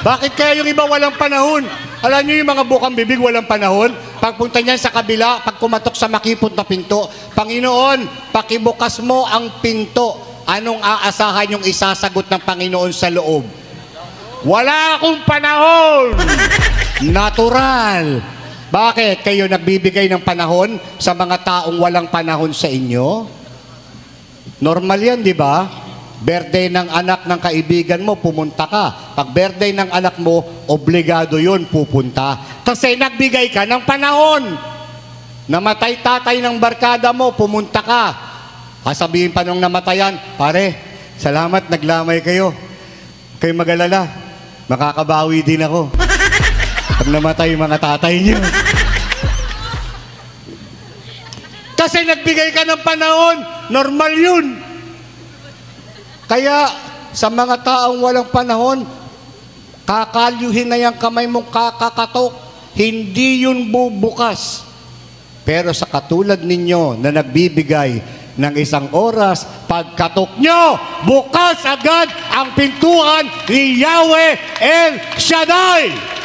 Bakit kaya yung iba walang panahon? Alam niyo yung mga bukang bibig walang panahon? Pagpunta niyan sa kabila, pag kumatok sa makipot na pinto, Panginoon, pakibukas mo ang pinto. Anong aasahan yung isasagot ng Panginoon sa loob? Wala akong panahon! Natural. Bakit? Kayo nagbibigay ng panahon sa mga taong walang panahon sa inyo? Normal yan, di ba? Birthday ng anak ng kaibigan mo, pumunta ka. Pag birthday ng anak mo, obligado yun, pupunta. Kasi nagbigay ka ng panahon. Namatay tatay ng barkada mo, pumunta ka. Sasabihin pa nung namatayan, pare, salamat, naglamay kayo. Kayo mag-alala, makakabawi din ako. Pag namatay yung mga tatay niyo. Kasi nagbigay ka ng panahon, normal yun. Kaya sa mga taong walang panahon, kakalyuhin na yung kamay mong kakakatok, hindi yun bubukas. Pero sa katulad ninyo na nagbibigay ng 1 oras, pagkatok nyo, bukas agad ang pintuan ni Yahweh El Shaddai.